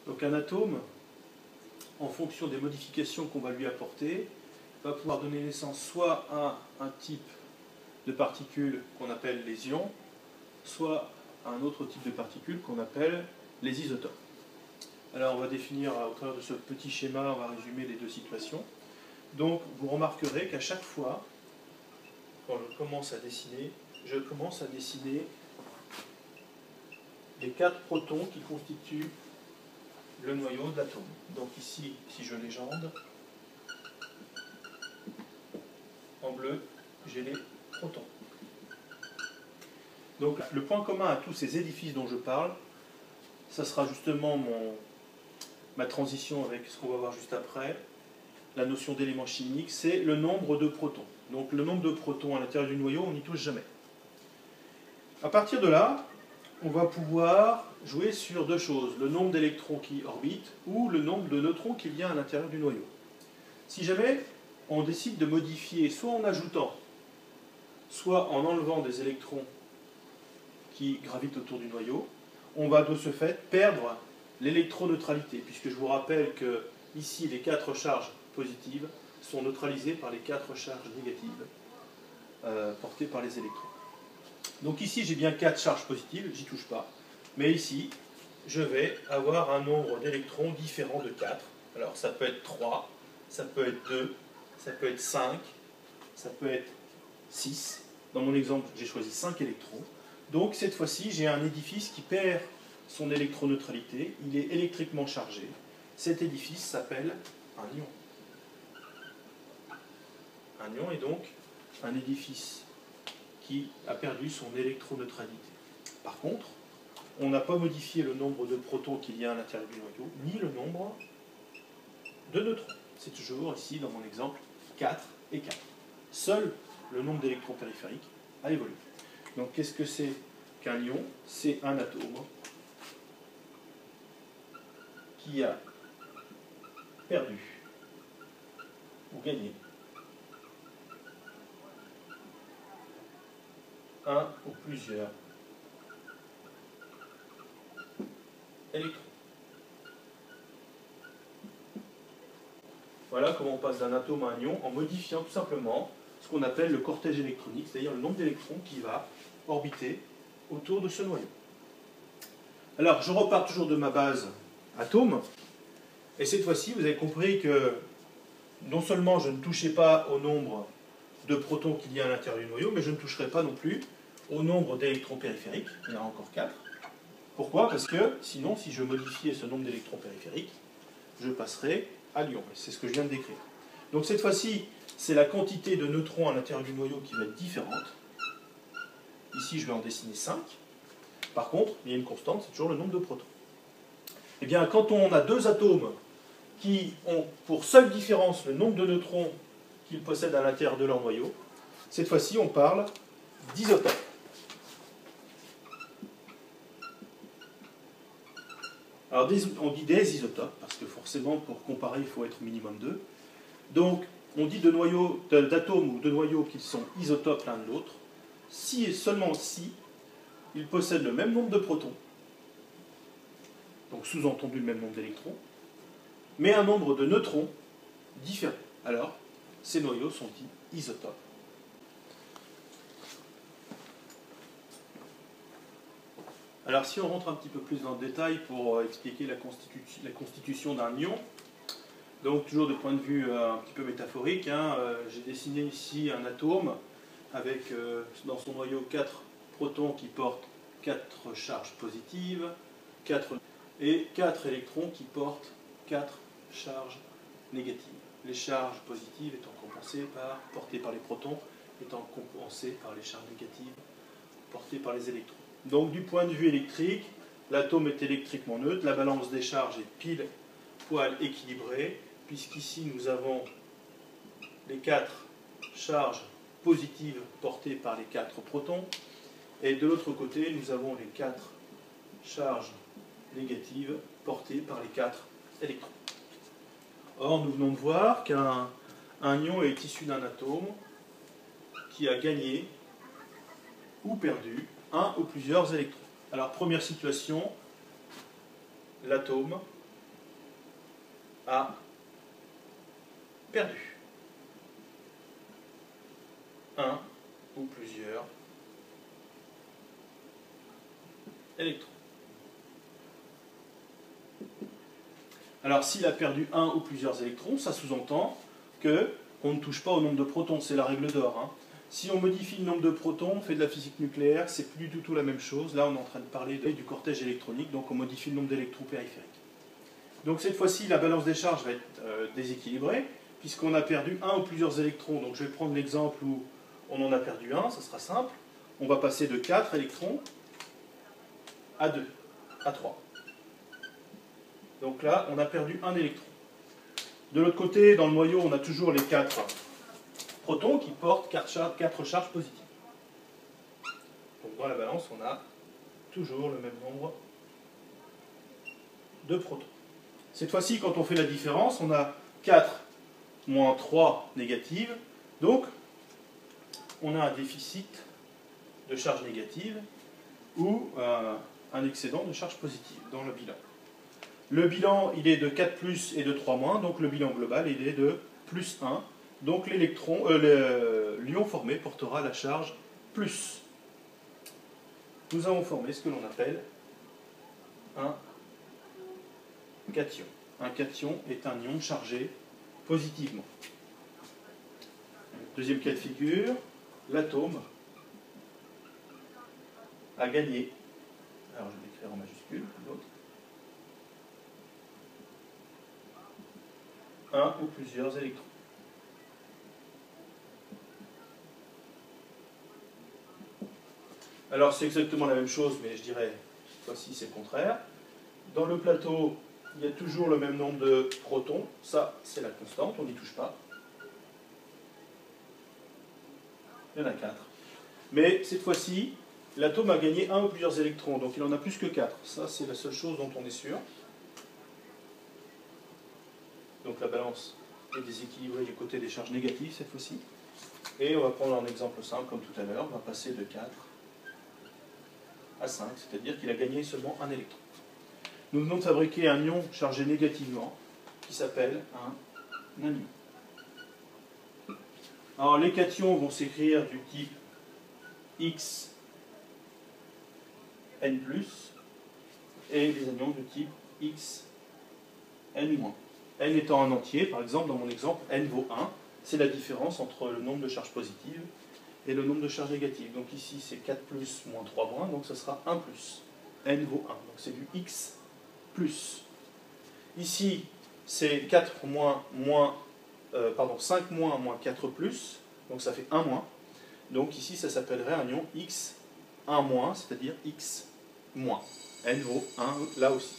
Donc un atome, en fonction des modifications qu'on va lui apporter, va pouvoir donner naissance soit à un type de particules qu'on appelle les ions, soit à un autre type de particules qu'on appelle les isotopes. Alors on va définir au travers de ce petit schéma, on va résumer les deux situations. Donc vous remarquerez qu'à chaque fois, quand je commence à dessiner, les 4 protons qui constituent le noyau de l'atome. Donc ici, si je légende, en bleu, j'ai les protons. Donc le point commun à tous ces édifices dont je parle, ça sera justement ma transition avec ce qu'on va voir juste après, la notion d'élément chimique, c'est le nombre de protons. Donc le nombre de protons à l'intérieur du noyau, on n'y touche jamais. À partir de là, on va pouvoir jouer sur deux choses, le nombre d'électrons qui orbitent ou le nombre de neutrons qu'il y a à l'intérieur du noyau. Si jamais on décide de modifier, soit en ajoutant, soit en enlevant des électrons qui gravitent autour du noyau, on va de ce fait perdre l'électroneutralité, puisque je vous rappelle que ici les 4 charges positives sont neutralisées par les 4 charges négatives portées par les électrons. Donc ici j'ai bien 4 charges positives, j'y touche pas, mais ici je vais avoir un nombre d'électrons différent de 4. Alors ça peut être 3, ça peut être 2, ça peut être 5, ça peut être 6. Dans mon exemple j'ai choisi 5 électrons. Donc cette fois-ci j'ai un édifice qui perd son électroneutralité, il est électriquement chargé. Cet édifice s'appelle un ion. Un ion est donc un édifice qui a perdu son électroneutralité. Par contre, on n'a pas modifié le nombre de protons qu'il y a à l'intérieur du noyau, ni le nombre de neutrons. C'est toujours ici, dans mon exemple, 4 et 4. Seul le nombre d'électrons périphériques a évolué. Donc qu'est-ce que c'est qu'un ion? C'est un atome qui a perdu ou gagné un ou plusieurs électrons. Voilà comment on passe d'un atome à un ion en modifiant tout simplement ce qu'on appelle le cortège électronique, c'est-à-dire le nombre d'électrons qui va orbiter autour de ce noyau. Alors, je repars toujours de ma base atome, et cette fois-ci, vous avez compris que non seulement je ne touchais pas au nombre de protons qu'il y a à l'intérieur du noyau, mais je ne toucherai pas non plus au nombre d'électrons périphériques, il y en a encore 4. Pourquoi? Parce que sinon, si je modifiais ce nombre d'électrons périphériques, je passerais à l'ion. C'est ce que je viens de décrire. Donc cette fois-ci, c'est la quantité de neutrons à l'intérieur du noyau qui va être différente. Ici, je vais en dessiner 5. Par contre, il y a une constante, c'est toujours le nombre de protons. Eh bien, quand on a deux atomes qui ont pour seule différence le nombre de neutrons qu'ils possèdent à l'intérieur de leur noyau, cette fois-ci, on parle d'isotopes. Alors, on dit des isotopes, parce que forcément, pour comparer, il faut être minimum 2. Donc, on dit d'atomes ou de noyaux qui sont isotopes l'un de l'autre, si et seulement si ils possèdent le même nombre de protons, donc sous-entendu le même nombre d'électrons, mais un nombre de neutrons différent. Alors, ces noyaux sont dits isotopes. Alors si on rentre un petit peu plus dans le détail pour expliquer la constitution d'un ion, donc toujours de point de vue un petit peu métaphorique, j'ai dessiné ici un atome avec dans son noyau 4 protons qui portent 4 charges positives, et 4 électrons qui portent 4 charges négatives. Les charges positives étant portées par les protons, étant compensées par les charges négatives portées par les électrons. Donc du point de vue électrique, l'atome est électriquement neutre, la balance des charges est pile poil équilibrée, puisqu'ici nous avons les 4 charges positives portées par les 4 protons, et de l'autre côté nous avons les 4 charges négatives portées par les 4 électrons. Or nous venons de voir qu'un ion est issu d'un atome qui a gagné ou perdu un ou plusieurs électrons. Alors, première situation, l'atome a perdu un ou plusieurs électrons. Alors s'il a perdu un ou plusieurs électrons, ça sous-entend qu'on ne touche pas au nombre de protons, c'est la règle d'or. Hein. Si on modifie le nombre de protons, on fait de la physique nucléaire, c'est plus du tout la même chose. Là on est en train de parler du cortège électronique, donc on modifie le nombre d'électrons périphériques. Donc cette fois-ci, la balance des charges va être déséquilibrée, puisqu'on a perdu un ou plusieurs électrons. Donc je vais prendre l'exemple où on en a perdu un, ça sera simple. On va passer de 4 électrons à 2, à 3. Donc là, on a perdu un électron. De l'autre côté, dans le noyau, on a toujours les 4 protons qui portent 4 charges positives. Donc dans la balance, on a toujours le même nombre de protons. Cette fois-ci, quand on fait la différence, on a 4 moins 3 négatives. Donc, on a un déficit de charge négative ou un excédent de charge positive dans le bilan. Le bilan, il est de 4 plus et de 3 moins, donc le bilan global, il est de plus 1. Donc l'ion formé portera la charge plus. Nous avons formé ce que l'on appelle un cation. Un cation est un ion chargé positivement. Deuxième cas de figure, l'atome a gagné, alors je vais l'écrire en majuscule, l'autre, un ou plusieurs électrons. Alors c'est exactement la même chose, mais je dirais, cette fois-ci c'est le contraire. Dans le plateau, il y a toujours le même nombre de protons, ça c'est la constante, on n'y touche pas. Il y en a 4. Mais cette fois-ci, l'atome a gagné un ou plusieurs électrons, donc il en a plus que 4. Ça c'est la seule chose dont on est sûr. Donc la balance est déséquilibrée du côté des charges négatives cette fois-ci. Et on va prendre un exemple simple comme tout à l'heure, on va passer de 4 à 5, c'est-à-dire qu'il a gagné seulement un électron. Nous venons de fabriquer un ion chargé négativement qui s'appelle un anion. Alors les cations vont s'écrire du type X N+, et les anions du type X N-. N étant un entier, par exemple, dans mon exemple, N vaut 1, c'est la différence entre le nombre de charges positives et le nombre de charges négatives. Donc ici, c'est 4 plus moins 3 moins, donc ça sera 1 plus. N vaut 1, donc c'est du X plus. Ici, c'est 4 moins, 5 moins moins 4 plus, donc ça fait 1 moins. Donc ici, ça s'appellerait un ion X 1 moins, c'est-à-dire X moins. N vaut 1 là aussi.